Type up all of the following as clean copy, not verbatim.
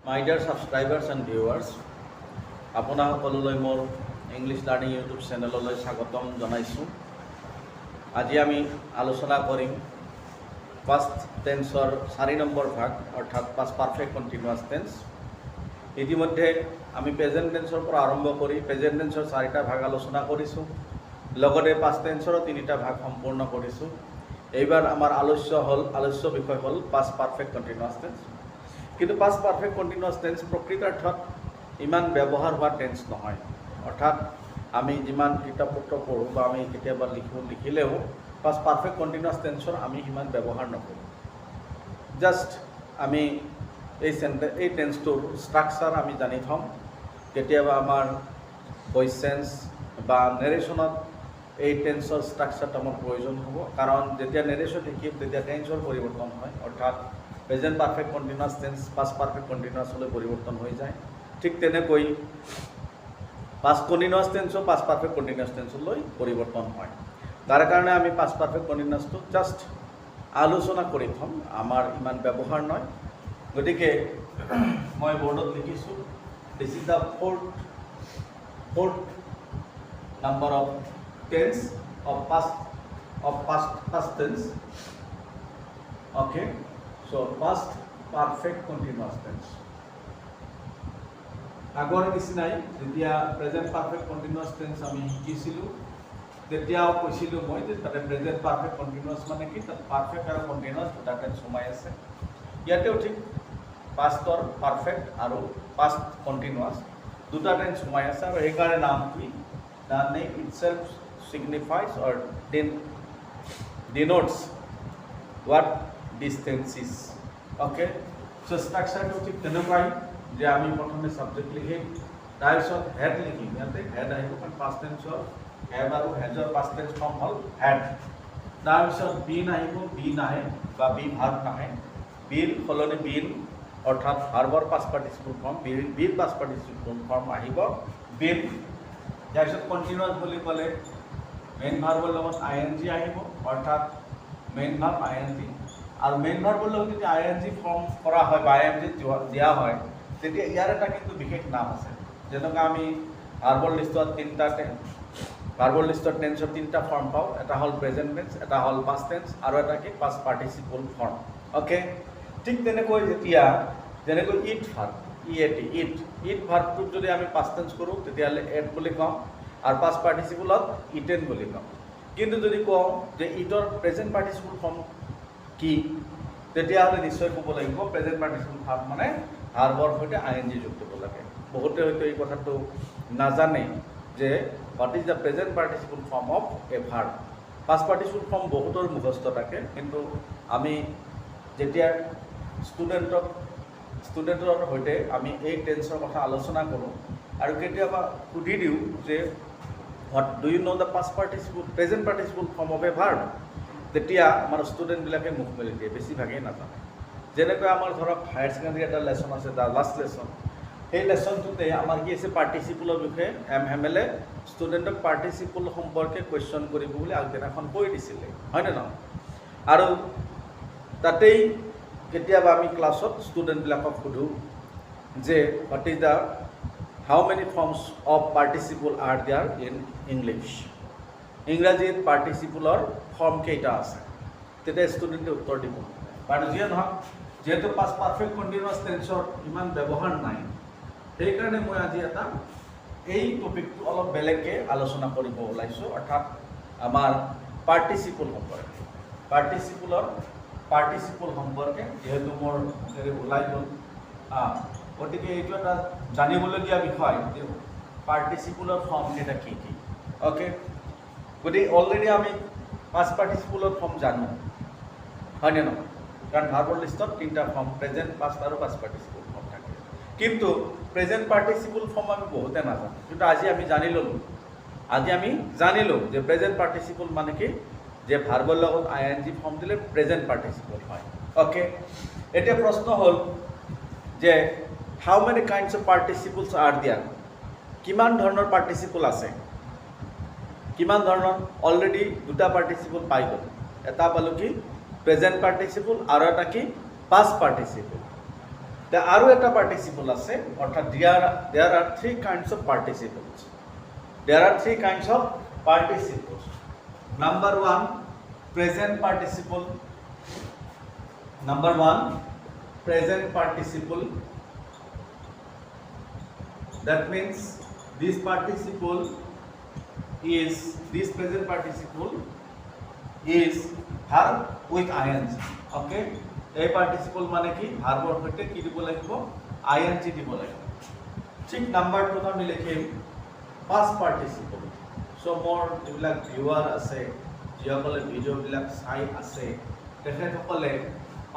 My dear subscribers and viewers, আপোনাক সকলোলৈ মোৰ ইংলিছ লাৰ্ণিং ইউটিউব চেনেললৈ স্বাগতম জনাইছোঁ। আজি আমি আলোচনা কৰিম পাষ্ট টেন্সৰ 4 নম্বৰ ভাগ অৰ্থাৎ পাষ্ট পাৰফেক্ট কণ্টিনিউয়াছ টেন্স। ইতিমধ্যে আমি প্ৰেজেণ্ট টেন্সৰ পৰা আৰম্ভ কৰি প্ৰেজেণ্ট টেন্সৰ 4টা ভাগ আলোচনা কৰিছোঁ, লগতে পাষ্ট টেন্সৰো 3টা ভাগ সম্পূৰ্ণ কৰিছোঁ। এইবাৰ আমাৰ আলোচ্য বিষয় হ'ল পাষ্ট পাৰফেক্ট কণ্টিনিউয়াছ টেন্স। কিন্তু পাষ্ট পাৰফেক্ট কণ্টিনিউয়াছ টেন্স প্ৰকৃতাৰ্থত ইমান ব্যৱহাৰ হোৱা টেন্স নহয়। অৰ্থাৎ আমি যিমান কিতাপ পত্ৰ পঢ়োঁ বা আমি কেতিয়াবা লিখিলেও পাষ্ট পাৰফেক্ট কণ্টিনিউয়াছ টেন্সৰ আমি সিমান ব্যৱহাৰ নকৰোঁ। জাষ্ট আমি এই টেন্সটোৰ ষ্ট্ৰাকচাৰ আমি জানি থ'ম। কেতিয়াবা আমাৰ ভইচ চেঞ্জ বা নেৰেশ্যনত এই টেন্সৰ ষ্ট্ৰাকচাৰটো আমাৰ প্ৰয়োজন হ'ব, কাৰণ যেতিয়া নেৰেশ্যন শিকিম তেতিয়া টেন্সৰ পৰিৱৰ্তন হয়। অৰ্থাৎ present perfect continuous tense past perfect কণ্টিনিউয়াছলৈ পৰিৱৰ্তন হৈ যায়। ঠিক তেনেকৈ পাষ্ট কণ্টিনিউয়াছ টেন্সো পাষ্ট পাৰফেক্ট কণ্টিনিউয়াছ টেন্সলৈ পৰিৱৰ্তন হয়। তাৰ কাৰণে আমি পাষ্ট পাৰফেক্ট কণ্টিনিউয়াছটো জাষ্ট আলোচনা কৰি থ'ম, আমাৰ ইমান ব্যৱহাৰ নহয়। গতিকে মই বৰ্ডত লিখিছোঁ, this is the fourth number of tense of past tense. Okay, so' past perfect continuous tense. আগৰ নিচিনাই যেতিয়া প্ৰেজেণ্ট পাৰফেক্ট কণ্টিনিউয়াছ টেন্স আমি শিকিছিলোঁ তেতিয়াও কৈছিলোঁ মই যে তাতে প্ৰেজেণ্ট পাৰফেক্ট কণ্টিনিউয়াছ মানে কি, তাত পাৰফেক্ট আৰু কণ্টিনিউয়াছ দুটা টেন্স সোমাই আছে। ইয়াতেও ঠিক পাষ্টৰ পাৰফেক্ট আৰু পাষ্ট কণ্টিনিউয়াছ দুটা টেন্স সোমাই আছে, আৰু সেইকাৰণে নাম কি, the name itself signifies or denotes what this tense is. Okay, so structure to ঠিক তেনেকুৱাই যে আমি প্ৰথমে সাবজেক্ট লিখিম, তাৰপিছত হেড লিখিম। ইয়াতে হেড আহিব, কাৰণ পাষ্ট টেন্সৰ হেড আৰু হেডৰ পাষ্ট টেন্স ফৰ্ম হ'ল হেড। তাৰপিছত বিন আহিব, বি নাহে বা বি ভাৰ্ব নাহে, বিৰ সলনি বিন অৰ্থাৎ ভাৰ্বৰ পাষ্ট পাৰ্টিচিপল ফৰ্ম, বিৰ পাষ্ট পাৰ্টিচিপল ফৰ্ম আহিব বিন। তাৰপিছত কণ্টিনিউয়াছ বুলি ক'লে মেইন ভাৰ্বৰ লগত ING আহিব, অৰ্থাৎ মেইন ভাৰ্ব ING। আৰু মেইন ভাৰ্বৰ লগত যদি ING ফৰ্ম কৰা হয় বা ING দিয়া হয় তেতিয়া ইয়াৰ এটা কিন্তু বিশেষ নাম আছে। যেনেকৈ আমি ভাৰ্বৰ লিষ্টত টেন্সৰ 3টা ফৰ্ম পাওঁ, এটা হ'ল প্ৰেজেণ্ট টেন্স, এটা হ'ল পাষ্ট টেন্স, আৰু এটা কি পাষ্ট পাৰ্টিচিপল ফৰ্ম। অ'কে, ঠিক তেনেকৈ যেনেকৈ ইট ভাৰ্ব, ইট ভাৰ্বটোক যদি আমি পাষ্ট টেন্স কৰোঁ তেতিয়াহ'লে এট বুলি কওঁ, আৰু পাষ্ট পাৰ্টিচিপলত ইটেন বুলি কওঁ। কিন্তু যদি কওঁ যে ইটৰ প্ৰেজেণ্ট পাৰ্টিচিপল ফৰ্ম কি, তেতিয়াহ'লে নিশ্চয় ক'ব লাগিব প্ৰেজেণ্ট পাৰ্টিচিপল ভাৰ্ব মানে ভাৰ্বৰ সৈতে ING যোগ কৰিব লাগে। বহুতে হয়তো এই কথাটো নাজানে যে what is the present participle form of a verb. Past participle form বহুতৰ মুখস্থ থাকে, কিন্তু আমি যেতিয়া ষ্টুডেণ্টৰ সৈতে আমি এই টেন্সৰ কথা আলোচনা কৰোঁ আৰু কেতিয়াবা সুধি দিওঁ যে what do you know' the present participle form of a verb, তেতিয়া আমাৰ ষ্টুডেণ্টবিলাকে মুখ মেলি দিয়ে, বেছিভাগেই নাজানে। যেনেকৈ আমাৰ ধৰক হায়াৰ ছেকেণ্ডেৰী এটা লেচন আছে, দ্য লাষ্ট লেচন, সেই লেচনটোতে আমাৰ কি আছে, পাৰ্টিচিপলৰ বিষয়ে ML ষ্টুডেণ্টক পাৰ্টিচিপল সম্পৰ্কে কুৱেশ্যন কৰিব বুলি আগদিনাখন কৈ দিছিলে, হয়নে নহয়? আৰু তাতেই কেতিয়াবা আমি ক্লাছত ষ্টুডেণ্টবিলাকক সোধোঁ যে what is the how many forms of participle are there in English, ইংৰাজীত পাৰ্টিচিপলৰ ফৰ্ম কেইটা আছে, তেতিয়া ষ্টুডেণ্টে উত্তৰ দিব। বাৰু যিয়ে নহওক, যিহেতু পাষ্ট পাৰফেক্ট কণ্টিনিউয়াছ টেন্সৰ ইমান ব্যৱহাৰ নাই, সেইকাৰণে মই আজি এই টপিকটো অলপ বেলেগকৈ আলোচনা কৰিব ওলাইছোঁ, অৰ্থাৎ আমাৰ পাৰ্টিচিপল সম্পৰ্কে যিহেতু মোৰ ওলাই গ'ল, গতিকে এইটো এটা জানিবলগীয়া বিষয় যে পাৰ্টিচিপলৰ ফৰ্ম কেইটা কি কি। অ'কে, গতিকে অলৰেডি আমি পাষ্ট পাৰ্টিচিপলৰ ফৰ্ম জানো, হয়নে নহয়? কাৰণ ভাৰ্বৰ লিষ্টত 3টা ফৰ্ম, প্ৰেজেণ্ট, পাষ্ট আৰু পাষ্ট পাৰ্টিচিপল ফৰ্ম থাকে। কিন্তু প্ৰেজেণ্ট পাৰ্টিচিপল ফৰ্ম আমি বহুতে নাজানো, কিন্তু আজি আমি জানিলোঁ যে প্ৰেজেণ্ট পাৰ্টিচিপল মানে কি, যে ভাৰ্বৰ লগত ING ফৰ্ম দিলে প্ৰেজেণ্ট পাৰ্টিচিপল হয়। অ'কে, এতিয়া প্ৰশ্ন হ'ল যে how many kinds of participles are there, কিমান ধৰণৰ পাৰ্টিচিপল আছে, কিমান ধৰণৰ। অলৰেডি 2টা পাৰ্টিচিপল পাই গ'ল, এটা পালোঁ কি প্ৰেজেণ্ট পাৰ্টিচিপল আৰু এটা কি পাষ্ট পাৰ্টিচিপল। আৰু এটা পাৰ্টিচিপল আছে অৰ্থাৎ there are 3 kinds of participles there are 3 kinds of participles number 1 present participle number 1 present participle that means this present participle is verb with ing okay এই participle মানে কি ভাৰ্বৰ সৈতে কি দিব লাগিব ing দিব লাগিব ঠিক নাম্বাৰ 2 আমি লিখিম past participle so মোৰ যিবিলাক ভিউৱাৰ আছে যিসকলে ভিডিঅ' বিলাক চাই আছে তেখেতসকলে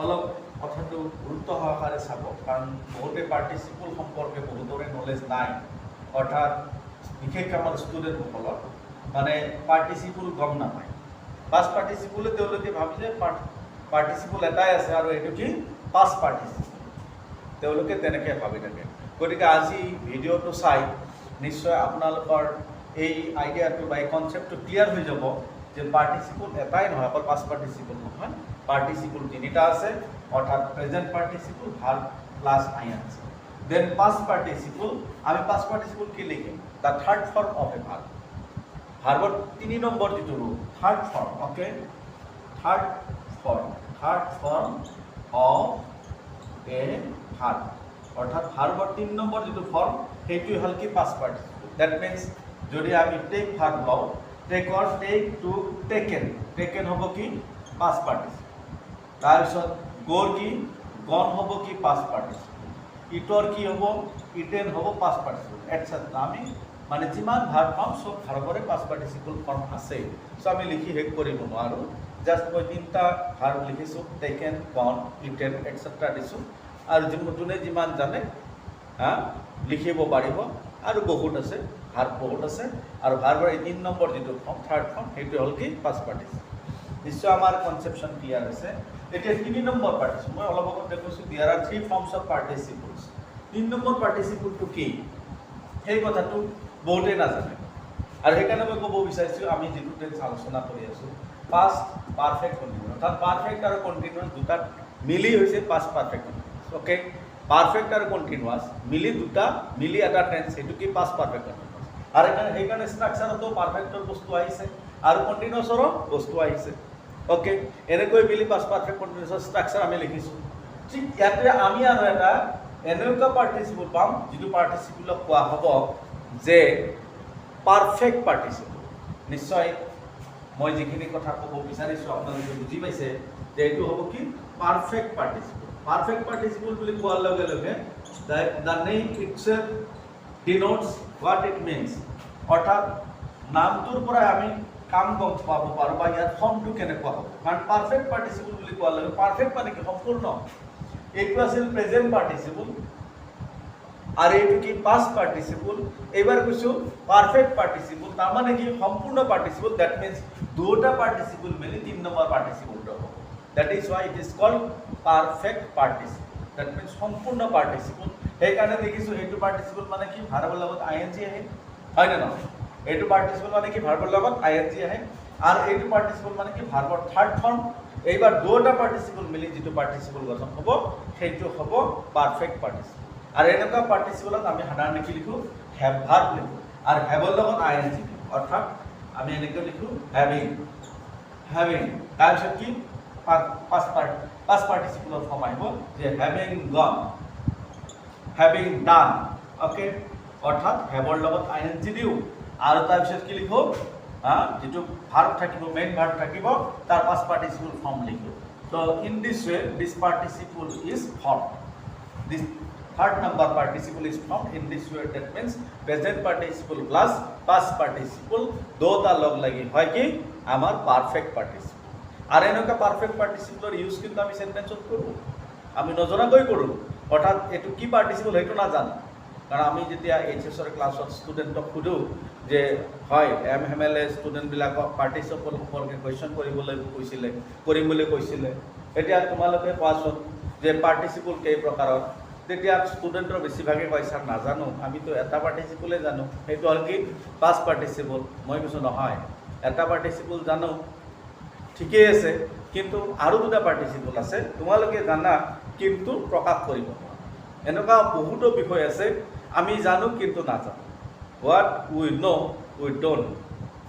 অলপ কথাটো গুৰুত্ব সহকাৰে চাব কাৰণ বহুতে পাৰ্টিচিপল সম্পৰ্কে বহুতৰে নলেজ নাই অৰ্থাৎ বিশেষকৈ আমাৰ ষ্টুডেণ্টসকলৰ মানে পাৰ্টিচিপল গম নাপায় পাষ্ট পাৰ্টিচিপলে তেওঁলোকে ভাবে যে পাৰ্টিচিপল এটাই আছে আৰু এইটো কি পাষ্ট পাৰ্টিচিপল তেওঁলোকে তেনেকৈ ভাবি থাকে গতিকে আজি ভিডিঅ'টো চাই নিশ্চয় আপোনালোকৰ এই আইডিয়াটো বা এই কনচেপ্টটো ক্লিয়াৰ হৈ যাব যে পাৰ্টিচিপল এটাই নহয় অকল পাষ্ট পাৰ্টিচিপল নহয় পাৰ্টিচিপল তিনিটা আছে অৰ্থাৎ present participle verb plus ing then past participle আমি পাষ্ট পাৰ্টিচিপল কি লিখিম the third form of a verb ভাৰ্বৰ 3 নম্বৰ যিটো ৰূপ third form okay third form of a verb অৰ্থাৎ ভাৰ্বৰ 3 নম্বৰ যিটো ফৰ্ম সেইটো হ'ল কি পাষ্ট পাৰ্টিচিপল দ্যাট মিন্স যদি আমি টেক ভাৰ্ব লওঁ টেকৰ টেক টু টেকেন হ'ব কি পাষ্ট পাৰ্টিচিপল তাৰপিছত গোৰ কি গন হ'ব কি পাষ্ট পাৰ্টিচিপল ইটৰ কি হ'ব ইটেন হ'ব পাষ্ট পাৰ্টিচিপল এটসেট্ৰা আমি মানে যিমান ভাৰ্ব পাম সব ভাৰ্বৰে পাষ্ট পাৰ্টিচিপল ফৰ্ম আছে সো আমি লিখি শেষ কৰিব নোৱাৰোঁ জাষ্ট মই 3টা ভাৰ্ব লিখিছোঁ টেকেন গন ইটেন এটসেট্ৰা দিছোঁ আৰু যোনে যিমান জানে লিখিব পাৰিব আৰু বহুত আছে ভাৰ্ব বহুত আছে আৰু ভাৰ্বৰ 3 নম্বৰ যিটো ফৰ্ম থাৰ্ড ফৰ্ম সেইটো হ'ল কি পাষ্ট পাৰ্টিচিপল নিশ্চয় আমাৰ কনসেপশন ক্লিয়াৰ আছে এতিয়া 3 নম্বৰ পাৰ্টিচিপল মই অলপ আগতে কৈছোঁ there are 3 forms of participles 3 number পাৰ্টিচিপলটো কি সেই কথাটো বহুতে নাজানে আৰু সেইকাৰণে মই ক'ব বিচাৰিছোঁ আমি যিটো টেন্স আলোচনা কৰি আছোঁ পাষ্ট পাৰফেক্ট কণ্টিনিউয়াছ অৰ্থাৎ পাৰফেক্ট আৰু কণ্টিনিউয়াছ দুটা মিলি হৈছে past perfect continuous okay perfect আৰু কণ্টিনিউয়াছ মিলি এটা টেন্স সেইটো কি পাষ্ট পাৰফেক্ট কণ্টিনিউয়াছ আৰু সেইকাৰণে ষ্ট্ৰাকচাৰতো পাৰফেক্টৰ বস্তু আহিছে আৰু কণ্টিনিউয়াছৰো বস্তু আহিছে ওকে এনেকৈ মিলি পাষ্ট পাৰফেক্ট কণ্টিনিউয়াছৰ ষ্ট্ৰাকচাৰ আমি লিখিছোঁ ঠিক ইয়াতে আমি আৰু এটা এনেকুৱা পাৰ্টিচিপল পাম যিটো পাৰ্টিচিপলক কোৱা হ'ব যে পাৰফেক্ট পাৰ্টিচিপল নিশ্চয় মই যিখিনি কথা ক'ব বিচাৰিছোঁ আপোনালোকে বুজি পাইছে যে এইটো হ'ব কি পাৰফেক্ট পাৰ্টিচিপল বুলি কোৱাৰ লগে লগে the name itself denotes what it means অৰ্থাৎ নামটোৰ পৰাই আমি কাম গম পাব পাৰোঁ বা ইয়াৰ ফৰ্মটো কেনেকুৱা হ'ব কাৰণ পাৰফেক্ট পাৰ্টিচিপল বুলি কোৱাৰ লগে পাৰফেক্ট মানে কি সম্পূৰ্ণ এইটো আছিল প্ৰেজেন্ট পাৰ্টিচিপল আৰু এইটো কি পাষ্ট পাৰ্টিচিপল এইবাৰ কৈছোঁ পাৰফেক্ট পাৰ্টিচিপল তাৰমানে কি সম্পূৰ্ণ পাৰ্টিচিপল দ্যাট মিন্স দুটা পাৰ্টিচিপল মিলি 3 নম্বৰ পাৰ্টিচিপলটো হ'ব that is why it is called perfect participle that means সম্পূৰ্ণ পাৰ্টিচিপল সেইকাৰণে দেখিছোঁ এইটো পাৰ্টিচিপল মানে কি ভাৰ্বৰ লগত ing আহে হয়নে নহয় এইটো পাৰ্টিচিপল মানে কি ভাৰ্বৰ লগত ing আহে আৰু এইটো পাৰ্টিচিপল মানে কি ভাৰ্বৰ থাৰ্ড ফৰ্ম এইবাৰ দুটা পাৰ্টিচিপল মিলি যিটো পাৰ্টিচিপল গঠন হ'ব সেইটো হ'ব পাৰফেক্ট পাৰ্টিচিপল আৰু এনেকুৱা পাৰ্টিচিপলত আমি সাধাৰণতে কি লিখোঁ হেভ ভাৰ্ব লিখোঁ আৰু হেভৰ লগত ing লিখোঁ অৰ্থাৎ আমি এনেকৈ লিখোঁ হেভিং তাৰপিছত কি পাষ্ট পাৰ্টিচিপলৰ ফৰ্ম আহিব যে হেভিং গন হেভিং ডান অ'কে অৰ্থাৎ হেভৰ লগত ing দিওঁ আৰু তাৰপিছত কি লিখোঁ যিটো ভাৰ্ব থাকিব মেইন ভাৰ্ব থাকিব তাৰ পাষ্ট পাৰ্টিচিপল ফৰ্ম লিখোঁ so' in this way this participle is form this third number participle is formed in this way that means present participle plus past participle দুটা লগ লাগি হয় কি আমাৰ পাৰফেক্ট পাৰ্টিসিপল আৰ এনেকা perfect পাৰ্টিসিপলৰ use কিন্তু আমি সেন্টেন্সত কৰো আমি নজনাকৈ কৰো অৰ্থাৎ এটো কি পাৰ্টিসিপল হেতু না জানো কাৰণ আমি যেতিয়া এইচএছৰ ক্লাছত ষ্টুডেণ্টক সুধো যে হয় এমএলএ ষ্টুডেণ্ট বিলাকক পাৰ্টিসিপল সম্পৰ্কে কোৱেশ্চন কৰিবলৈ কৈছিলে কৰিম বুলি কৈছিলে এতিয়া তোমালোকে কোৱাচোন যে পাৰ্টিসিপল কেই প্ৰকাৰৰ তেতিয়া ষ্টুডেণ্টৰ বেছিভাগে কয় স্যাৰ নাজানো আমিতো এটা পাৰ্টিচিপলে জানো সেইটো হ'ল কি পাষ্ট পাৰ্টিচিপল মই কৈছোঁ নহয় এটা পাৰ্টিচিপল জানো ঠিকই আছে কিন্তু আৰু দুটা পাৰ্টিচিপল আছে তোমালোকে জানা কিন্তু প্ৰকাশ কৰিব এনেকুৱা বহুতো বিষয় আছে আমি জানো কিন্তু নাজানো। What we no' we don't,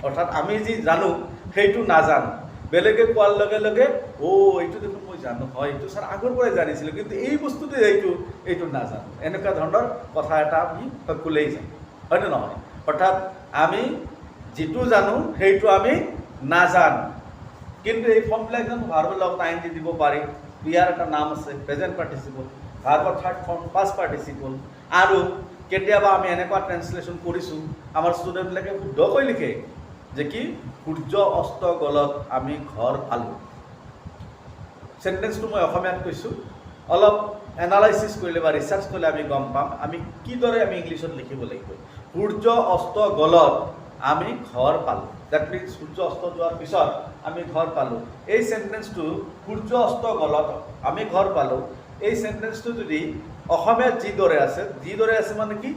অৰ্থাৎ আমি যি জানো সেইটো নাজানো। বেলেগে কোৱাৰ লগে লগে এইটো দেখোন মই জানো, হয় এইটো ছাৰ আগৰ পৰাই জানিছিলোঁ, কিন্তু এই বস্তুটো এইটো নাজানো। এনেকুৱা ধৰণৰ কথা এটা আমি সকলোৱেই জানো, হয়নে নহয়? অৰ্থাৎ আমি যিটো জানো সেইটো আমি নাজানো। কিন্তু এই ফৰ্মবিলাক জানো ভাৰ্বৰ লগত আইন দি দিব পাৰি। ইয়াৰ এটা নাম আছে প্ৰেজেণ্ট পাৰ্টিচিপল, ভাৰ্বৰ থাৰ্ড ফৰ্ম পাষ্ট পাৰ্টিচিপল। আৰু কেতিয়াবা আমি এনেকুৱা ট্ৰেন্সলেশ্যন কৰিছোঁ, আমাৰ ষ্টুডেণ্টবিলাকে শুদ্ধকৈ লিখে যে কি সূৰ্য অস্ত গলত আমি ঘৰ পালোঁ। চেণ্টেন্সটো মই অসমীয়াত কৈছোঁ, অলপ এনালাইচিছ কৰিলে বা ৰিচাৰ্চ কৰিলে আমি গম পাম আমি কিদৰে আমি ইংলিছত লিখিব লাগিব। সূৰ্য অস্ত গলত আমি ঘৰ পালোঁ, ডেট মিনছ সূৰ্য অস্ত যোৱাৰ পিছত আমি ঘৰ পালোঁ। এই চেণ্টেন্সটো সূৰ্য অস্ত গলত আমি ঘৰ পালোঁ, এই চেণ্টেন্সটো যদি অসমীয়াত যিদৰে আছে মানে কি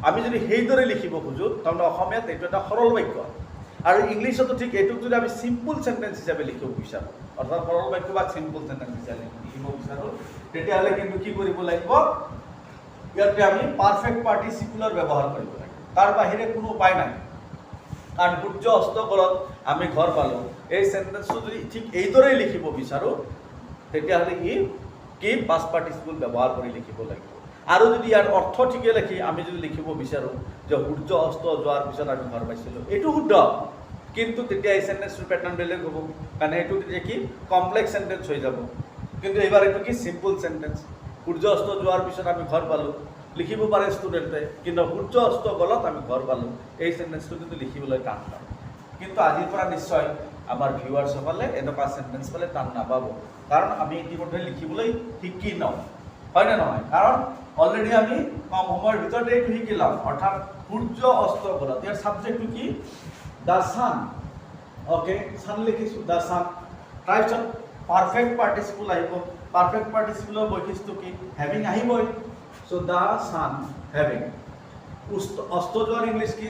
আমি যদি সেইদৰে লিখিব খোজোঁ তাৰমানে অসমীয়াত এইটো এটা সৰল বাক্য। আৰু ইংলিছতো ঠিক এইটোক যদি আমি চিম্পল চেণ্টেন্স হিচাপে লিখিব বিচাৰোঁ, অৰ্থাৎ সৰল বাক্য বা চিম্পল চেণ্টেন্স হিচাপে লিখিব বিচাৰোঁ, তেতিয়াহ'লে কিন্তু কি কৰিব লাগিব, ইয়াতে আমি পাৰফেক্ট পাৰ্টিচিপলৰ ব্যৱহাৰ কৰিব লাগিব। তাৰ বাহিৰে কোনো উপায় নাই। কাৰণ সূৰ্য অস্ত গলত আমি ঘৰ পালোঁ, এই চেণ্টেন্সটো যদি ঠিক এইদৰেই লিখিব বিচাৰোঁ তেতিয়াহ'লে কি পাষ্ট পাৰ্টিচিপল ব্যৱহাৰ কৰি লিখিব লাগিব। আৰু যদি ইয়াৰ অৰ্থ ঠিকে লিখি আমি যদি লিখিব বিচাৰোঁ যে সূৰ্য অস্ত যোৱাৰ পিছত আমি ঘৰ পাইছিলোঁ, এইটো শুদ্ধ, কিন্তু তেতিয়া এই চেণ্টেন্সটোৰ পেটাৰ্ণ বেলেগ হ'ব, কাৰণ এইটো তেতিয়া কি কমপ্লেক্স চেণ্টেন্স হৈ যাব। কিন্তু এইবাৰ এইটো কি চিম্পল চেণ্টেন্স, সূৰ্য অস্ত যোৱাৰ পিছত আমি ঘৰ পালোঁ লিখিব পাৰে ষ্টুডেণ্টে, কিন্তু সূৰ্য অস্ত গলত আমি ঘৰ পালোঁ এই চেণ্টেন্সটো কিন্তু লিখিবলৈ টান পায়। কিন্তু আজিৰ পৰা নিশ্চয় আমাৰ ভিউৱাৰ্ছসকলে এনেকুৱা চেণ্টেন্স পালে টান নাপাব, কাৰণ আমি ইতিমধ্যে লিখিবলৈ শিকি লওঁ, হয়নে নহয়? কাৰণ অলৰেডি আমি কম সময়ৰ ভিতৰতে এইটো শিকি ল'ম, অৰ্থাৎ সূৰ্য অস্ত গলত। ইয়াৰ ছাবজেক্টটো কি? The sun. অ'কে, ছান লিখিছোঁ, দ্য ছান। তাৰপিছত পাৰফেক্ট পাৰ্টিচিপল আহিব। পাৰফেক্ট পাৰ্টিচিপলৰ বৈশিষ্ট্য কি? হেভিং আহিবই। So' the sun having. অস্ত যোৱাৰ ইংলিছ কি?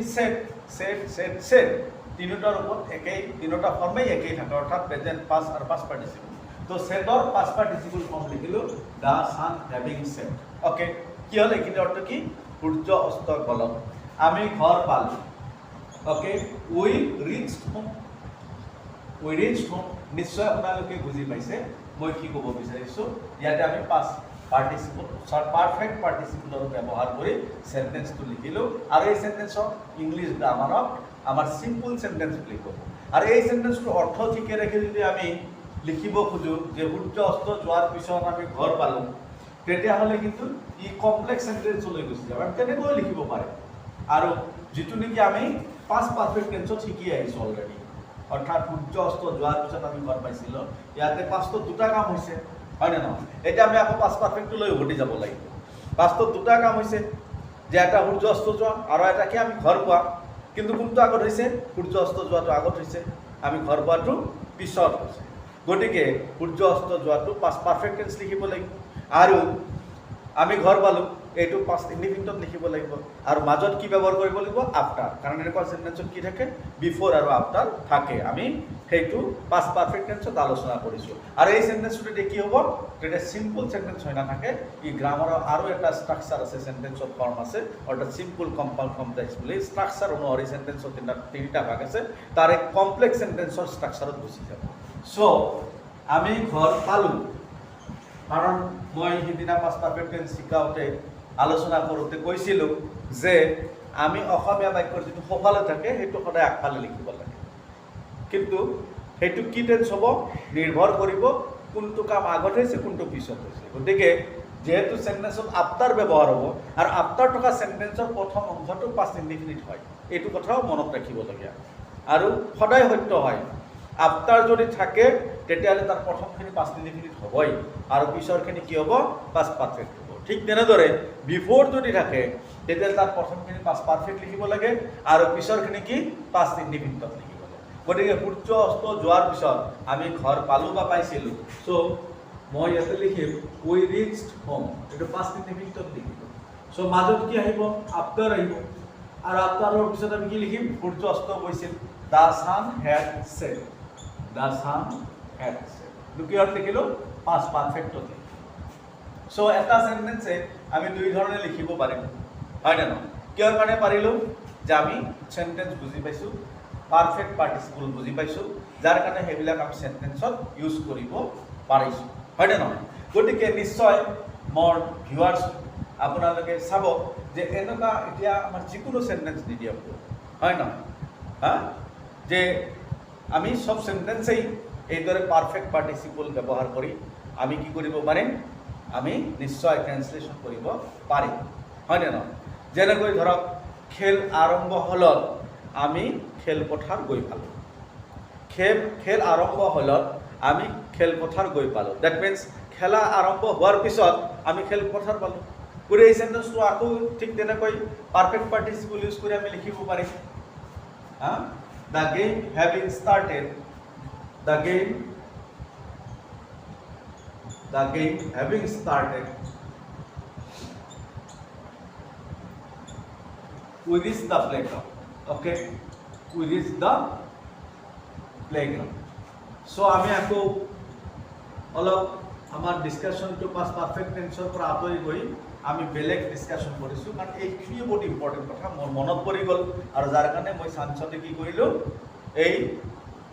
ছেট। তিনিটাৰ ওপৰত একেই, তিনিটা ফৰ্মেই একেই থাকে, অৰ্থাৎ প্ৰেজেণ্ট, পাষ্ট আৰু পাষ্ট পাৰ্টিচিপল। তো ছেটৰ পাষ্ট পাৰ্টিচিপল ফৰ্ম লিখিলোঁ, the sun having set. Okay, কি হ'ল এইখিনি অৰ্থ কি? সূৰ্য অস্ত গলত আমি ঘৰ পালোঁ। অ'কে, উই ৰিচড হোম। নিশ্চয় আপোনালোকে বুজি পাইছে মই কি ক'ব বিচাৰিছোঁ। ইয়াতে আমি পাৰফেক্ট পাৰ্টিচিপলৰ ব্যৱহাৰ কৰি চেণ্টেন্সটো লিখিলোঁ, আৰু এই চেণ্টেন্সক ইংলিছ গ্ৰামাৰত আমাৰ চিম্পল চেণ্টেন্স বুলি ক'ব। আৰু এই চেণ্টেন্সটোৰ অৰ্থ ঠিকে ৰাখি যদি আমি লিখিব খোজোঁ যে সূৰ্য অস্ত যোৱাৰ পিছত আমি ঘৰ পালোঁ, তেতিয়াহ'লে কিন্তু ই কমপ্লেক্স চেণ্টেন্সলৈ গুচি যাব। আমি তেনেকৈ লিখিব পাৰে, আৰু যিটো নেকি আমি পাষ্ট পাৰফেক্ট টেন্সত শিকি আহিছোঁ অলৰেডি, অৰ্থাৎ সূৰ্য অস্ত যোৱাৰ পিছত আমি ঘৰ পাইছিলোঁ। ইয়াতে পাষ্টত দুটা কাম হৈছে, হয়নে নহয়? এতিয়া আমি আকৌ পাষ্ট পাৰফেক্টলৈ উভতি যাব লাগিব। পাষ্টত দুটা কাম হৈছে, যে এটা সূৰ্য অস্ত যোৱা আৰু এটা কি আমি ঘৰ পোৱা। কিন্তু কোনটো আগত হৈছে? সূৰ্য অস্ত যোৱাটো আগত হৈছে, আমি ঘৰ পোৱাটো পিছত হৈছে। গতিকে সূৰ্য অস্ত যোৱাটো পাষ্ট পাৰফেক্ট টেন্স লিখিব লাগিব, আৰু আমি ঘৰ পালোঁ এইটো পাষ্ট ইনডিফিনিটত লিখিব লাগিব, আৰু মাজত কি ব্যৱহাৰ কৰিব লাগিব? আফটাৰ, কাৰণ এনেকুৱা চেণ্টেন্সত কি থাকে? বিফৰ আৰু আফটাৰ থাকে। আমি সেইটো পাষ্ট পাৰফেক্ট টেন্সত আলোচনা কৰিছোঁ। আৰু এই চেণ্টেন্সটো তেতিয়া কি হ'ব? তেতিয়া চিম্পল চেণ্টেন্স হৈ নাথাকে, ই গ্ৰামাৰৰ আৰু এটা ষ্ট্ৰাকচাৰ আছে, চেণ্টেন্সৰ ফৰ্ম আছে, অৰ্থাৎ চিম্পল, কম্পাউণ্ড, কমপ্লেক্স বুলি ষ্ট্ৰাকচাৰ অনুসৰি চেণ্টেন্সৰ তিনিটা ভাগ আছে, তাৰে কমপ্লেক্স চেণ্টেন্সৰ ষ্ট্ৰাকচাৰত গুচি যাব। চ' আমি ঘৰ পালোঁ, কাৰণ মই সিদিনা পাষ্ট পাৰফেক্ট টেন্স শিকাওঁতে আলোচনা কৰোঁতে কৈছিলোঁ যে আমি অসমীয়া বাক্যৰ যিটো সোঁফালে থাকে সেইটো সদায় আগফালে লিখিব লাগে, কিন্তু সেইটো কি টেন্স হ'ব? নিৰ্ভৰ কৰিব কোনটো কাম আগত হৈছে কোনটো পিছত হৈছে। গতিকে যেহেতু চেণ্টেন্সত আফটাৰ ব্যৱহাৰ হ'ব, আৰু আফটাৰ থকা চেণ্টেন্সৰ প্ৰথম অংশটো পাষ্ট ইনডিফিনিট হয়, এইটো কথাও মনত ৰাখিবলগীয়া, আৰু সদায় সত্য হয়। আফটাৰ যদি থাকে তেতিয়াহ'লে তাৰ প্ৰথমখিনি পাষ্ট ইনডিফিনিট হ'বই, আৰু পিছৰখিনি কি হ'ব? পাষ্ট পাৰফেক্ট হ'ব। ঠিক তেনেদৰে বিফৰ যদি থাকে তেতিয়াহ'লে তাৰ প্ৰথমখিনি পাষ্ট পাৰফেক্ট লিখিব লাগে, আৰু পিছৰখিনি কি? পাষ্ট ইনডিফিনিটত লিখিব লাগে। গতিকে সূৰ্য অস্ত যোৱাৰ পিছত আমি ঘৰ পালোঁ বা পাইছিলোঁ, চ' মই ইয়াতে লিখিম উই ৰিচড হোম, এইটো পাষ্ট ইনডিফিনিটত লিখিব। চ' মাজত কি আহিব? আফটাৰ আহিব, আৰু আফটাৰৰ পিছত আমি কি লিখিম? সূৰ্য অস্ত গৈছিল, the sun had set. The sun had set, কিহত লিখিলোঁ? পাষ্ট পাৰফেক্টত লিখিলোঁ। চ' এটা চেণ্টেন্সে আমি দুই ধৰণে লিখিব পাৰিম হয় না নহয় কিহৰ কাৰণে পাৰিলোঁ যে আমি সেন্টেন্স বুজি পাইছোঁ পাৰফেক্ট পাৰ্টিসিপল বুজি পাইছোঁ যাৰ কাৰণে সেইবিলাক আমি সেন্টেন্সত ইউজ কৰিব পাৰিছোঁ হয় না নহয় গতিকে নিশ্চয় মোৰ ভিউৱাৰ্ছ আপোনালোকে চাব যে এনেকুৱা এতিয়া আমাৰ যিকোনো সেন্টেন্স দি দিয়ক হয় নহয় যে আমি সব সেন্টেন্সেই এইদৰে পাৰফেক্ট পাৰ্টিসিপল ব্যৱহাৰ কৰি আমি কি কৰিব পাৰিম আমি নিশ্চয় ট্ৰান্সলেশ্যন কৰিব পাৰিম হয় না নহয় যেনেকৈ ধৰক খেল আৰম্ভ হলত আমি খেলপথাৰ গৈ পালোঁ খেল আৰম্ভ হলত আমি খেলপথাৰ গৈ পালোঁ দ্যাট মিন্স খেলা আৰম্ভ হোৱাৰ পিছত আমি খেলপথাৰ পালোঁ গতিকে এই সেন্টেন্সটো আকৌ ঠিক তেনেকৈ পাৰফেক্ট পাৰ্টিসিপল ইউজ কৰি আমি লিখিব পাৰিম the game having started the game having started we reach the playground okay we reach the playground so আমি আকৌ অলপ আমাৰ ডিসকাশনটো পাস পাৰফেক্ট টেন্সৰ পৰা আঁতৰি গৈ আমি বেলেগ ডিসকাশন কৰিছোঁ কাৰণ এইখিনি বহুত ইম্পৰ্টেণ্ট কথা মোৰ মনত পৰি গ'ল আৰু যাৰ কাৰণে মই চাঞ্চতে কি কৰিলোঁ এই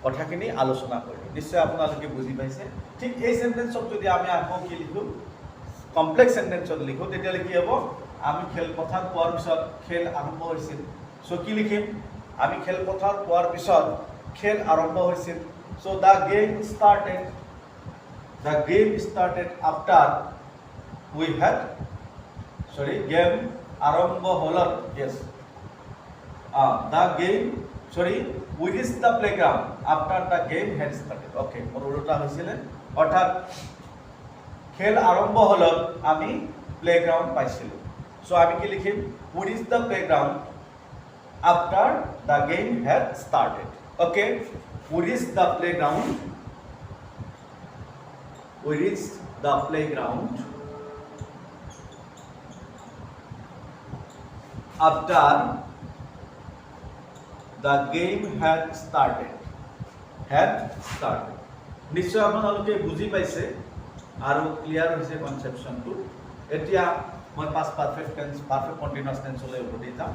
কথাখিনি আলোচনা কৰিলোঁ নিশ্চয় আপোনালোকে বুজি পাইছে ঠিক এই সেন্টেন্সত যদি আমি আকৌ কি লিখোঁ কমপ্লেক্স সেন্টেন্সত লিখোঁ তেতিয়াহ'লে কি হ'ব আমি খেলপথাৰ পোৱাৰ পিছত খেল আৰম্ভ হৈছিল চ' কি লিখিম আমি খেলপথাৰ পোৱাৰ পিছত খেল আৰম্ভ হৈছিল so' the game started after we had game আৰম্ভ হলত yes the game we reached the playground after the game had started okay মোৰ উল্টা হৈছিলে অৰ্থাৎ খেল আৰম্ভ হলত আমি প্লেগ্ৰাউণ্ড পাইছিলোঁ চ' আমি কি লিখিম we reached the playground after the game had started okay we reached the playground after the game had started নিশ্চয় আপোনালোকে বুজি পাইছে আৰু ক্লিয়াৰ হৈছে কনসেপশনটো এতিয়া মই past perfect tense perfect continuous টেন্সলৈ উভতি যাম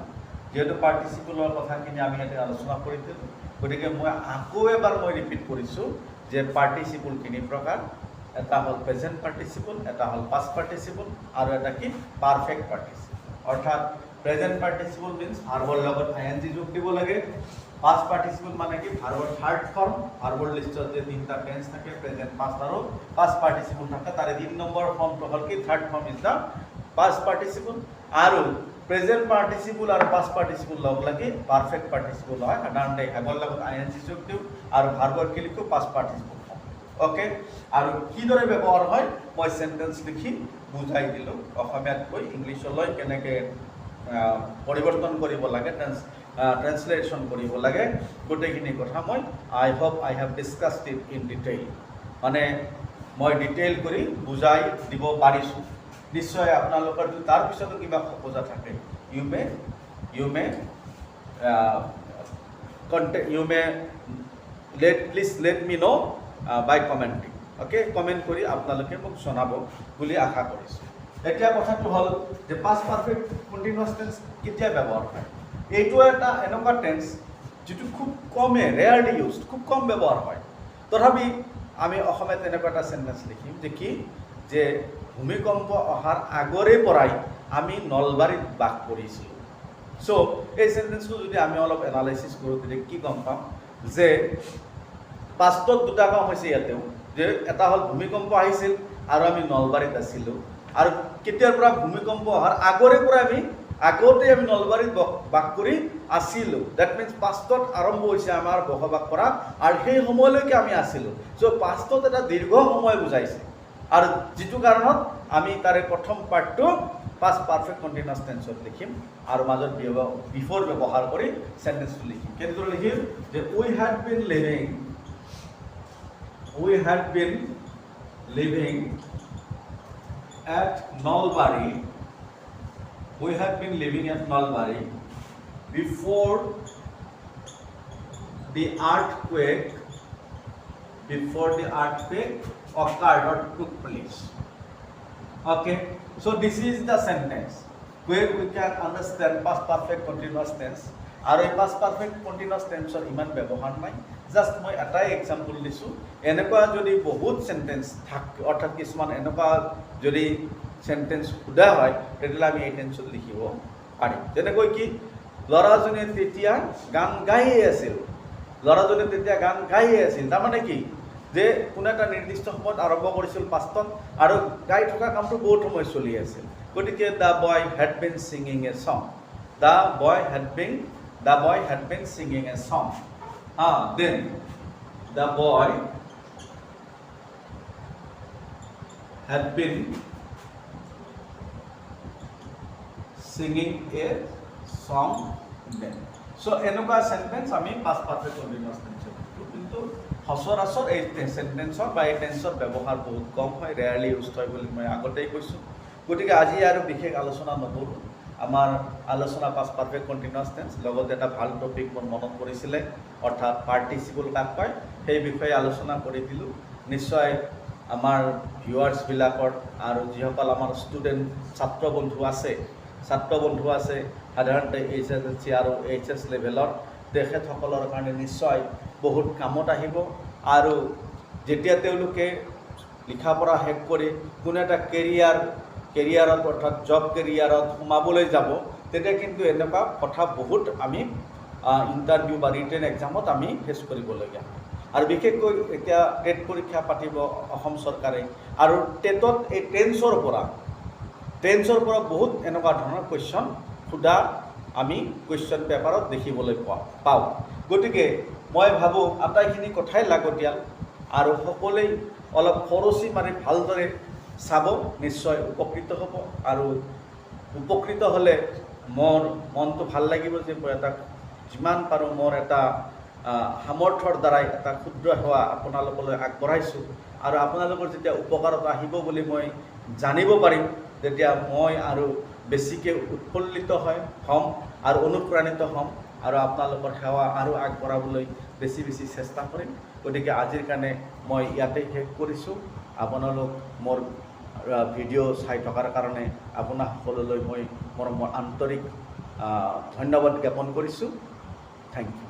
যেহেতু পাৰ্টিসিপলৰ কথাখিনি আমি ইয়াতে আলোচনা কৰিছোঁ গতিকে মই আকৌ এবাৰ মই ৰিপিট কৰিছোঁ যে পাৰ্টিসিপল তিনি প্ৰকাৰ এটা হ'ল প্ৰেজেন্ট পাৰ্টিসিপল এটা হ'ল পাস্ট পাৰ্টিসিপল আৰু এটা কি পাৰফেক্ট পাৰ্টিসিপল অৰ্থাৎ প্ৰেজেন্ট পাৰ্টিসিপল মিন্স ভাৰ্বৰ লগত আইএনজি যোগ দিব লাগে পাস্ট পাৰ্টিসিপল মানে কি ভাৰ্বৰ থাৰ্ড ফৰ্ম ভাৰ্বৰ লিষ্টত যে তিনটা টেন্স থাকে প্ৰেজেন্ট পাস্ট আৰু পাস্ট পাৰ্টিসিপল থাকে তাৰে 3 নম্বৰ ফৰ্মটো হ'ল কি third form is the past participle আৰু প্ৰেজেন্ট পাৰ্টিসিপল আৰু পাস্ট পাৰ্টিসিপল লগ লাগি পাৰফেক্ট পাৰ্টিসিপল হয় সাধাৰণতে হেবৰ লগত আইএনজি যোগ দিওঁ আৰু ভাৰ্বৰ কি লিখো পাস্ট পাৰ্টিসিপল ওকে আৰু কিদৰে ব্যৱহাৰ হয় মই সেন্টেন্স লিখি বুজাই দিলোঁ অসমীয়াত কৈ ইংলিছলৈ কেনেকৈ পৰিৱৰ্তন কৰিব লাগে ট্ৰান্সলেশ্যন কৰিব লাগে গোটেইখিনি কথা মই I hope I have discussed it in detail মানে মই ডিটেইল কৰি বুজাই দিব পাৰিছোঁ নিশ্চয় আপোনালোকৰ যদি তাৰ পিছতো কিবা খোজা থাকে you may please let me know by commenting okay comment কৰি আপোনালোকে মোক জনাব বুলি আশা কৰিছোঁ এতিয়া কথাটো হ'ল যে পাস্ট পাৰফেক্ট কন্টিনিউয়াস টেন্স কেতিয়া ব্যৱহাৰ হয় এইটো এটা এনেকুৱা টেন্স যেটো খুব কমে ৰেয়াৰলি ইউজড খুব কম ব্যৱহাৰ হয় তথাপি আমি অসমীয়াত এনেকুৱা এটা সেন্টেন্স লিখিম যে কি যে ভূমিকম্প অহাৰ আগৰে পৰাই আমি নলবাৰীত বাস কৰিছিলোঁ সো এই সেন্টেন্সটো যদি আমি অলপ এনালাইসিস কৰোঁ তেতিয়া কি গম পাম যে পাষ্টত দুটা কাম হৈছে ইয়াতেও যে এটা হ'ল ভূমিকম্প আহিছিল আৰু আমি নলবাৰীত আছিলোঁ আৰু কেতিয়াৰ পৰা ভূমিকম্প অহাৰ আগৰে পৰা আগতে আমি নলবাৰীত বাস কৰি আছিলোঁ দ্যাট মিন্স পাষ্টত আৰম্ভ হৈছে আমাৰ বসবাস কৰা আৰু সেই সময়লৈকে আমি আছিলোঁ চ' পাষ্টত এটা দীৰ্ঘ সময় বুজাইছে আৰু যিটো কাৰণত আমি তাৰে প্ৰথম পাৰ্টটো পাস্ট পাৰফেক্ট কন্টিনিউয়াস টেন্সত লিখিম আৰু মাজত বিফোৰ ব্যৱহাৰ কৰি সেন্টেন্সটো লিখিম কেনেদৰে লিখিম যে we had been living at Nalbari before the earthquake occurred or took place okay So this is the sentence where we can understand past perfect continuous tense. আৰু এই past perfect continuous tenseৰ ইমান ব্যৱহাৰ নাই, জাষ্ট মই এটাই example দিছোঁ। এনেকুৱা যদি বহুত চেণ্টেন্স থাকে, অৰ্থাৎ কিছুমান এনেকুৱা যদি চেণ্টেন্স সোধা হয়, তেতিয়াহ'লে আমি এই টেন্সত লিখিব পাৰিম। যেনেকৈ কি ল'ৰাজনে তেতিয়া গান গায়ে আছিল, ল'ৰাজনে তেতিয়া গান গায়ে আছিল, তাৰমানে কি যে কোনো এটা নিৰ্দিষ্ট সময়ত আৰম্ভ কৰিছিল পাষ্টত আৰু গাই থকা কামটো বহুত সময় চলি আছিল। গতিকে the boy had been singing A song, the boy had been singing a song. Then the boy had been singing a song then. So এনেকুৱা সেন্টেন্স আমি past perfect continuous tense কিন্তু সচৰাচৰ এই সেন্টেন্সৰ বা এই টেন্সৰ ব্যৱহাৰ বহুত কম হয়, ৰেয়াৰলি ইউজ হয় বুলি মই আগতেই কৈছোঁ। গতিকে আজি আৰু বিশেষ আলোচনা নকৰোঁ। আমাৰ আলোচনা past perfect continuous tense লগত এটা ভাল টপিক মোৰ মনত পৰিছিলে, অৰ্থাৎ পাৰ্টিচিপল কাক কয় সেই বিষয়ে আলোচনা কৰি দিলোঁ। নিশ্চয় আমাৰ ভিউৱাৰ্ছবিলাকৰ আৰু যিসকল আমাৰ ষ্টুডেণ্ট ছাত্ৰ বন্ধু আছে সাধাৰণতে HSLC আৰু HS লেভেলৰ তেখেতসকলৰ কাৰণে নিশ্চয় বহুত কামত আহিব। আৰু যেতিয়া তেওঁলোকে লিখা পঢ়া শেষ কৰি কোনো এটা কেৰিয়াৰত অৰ্থাৎ জব কেৰিয়াৰত সোমাবলৈ যাব, তেতিয়া কিন্তু এনেকুৱা কথা বহুত আমি ইণ্টাৰভিউ বা ৰিটেন এক্সামত আমি ফেচ কৰিবলগীয়া হয়। আৰু বিশেষকৈ এতিয়া টেট পৰীক্ষা পাতিব অসম চৰকাৰে, আৰু টেটত এই টেন্সৰ পৰা বহুত এনেকুৱা ধৰণৰ কুৱেশ্যন সোধা আমি কুৱেশ্যন পেপাৰত দেখিবলৈ পাওঁ। গতিকে মই ভাবোঁ আটাইখিনি কথাই লাগতিয়াল, আৰু সকলোৱেই অলপ খৰচি মাৰি ভালদৰে চাব, নিশ্চয় উপকৃত হ'ব। আৰু উপকৃত হ'লে মোৰ মনটো ভাল লাগিব যে মই এটা যিমান পাৰোঁ মোৰ এটা সামৰ্থ্যৰ দ্বাৰাই এটা ক্ষুদ্ৰ সেৱা আপোনালোকলৈ আগবঢ়াইছোঁ। আৰু আপোনালোকৰ যেতিয়া উপকাৰত আহিব বুলি মই জানিব পাৰিম, তেতিয়া মই আৰু বেছিকৈ উৎফুল্লিত হ'ম আৰু অনুপ্ৰাণিত হ'ম, আৰু আপোনালোকৰ সেৱা আৰু আগবঢ়াবলৈ বেছি চেষ্টা কৰিম। গতিকে আজিৰ কাৰণে মই ইয়াতে শেষ কৰিছোঁ। আপোনালোক মোৰ ভিডিঅ' চাই থকাৰ কাৰণে আপোনাক সকলোলৈ মই মোৰ আন্তৰিক ধন্যবাদ জ্ঞাপন কৰিছোঁ। Thank U.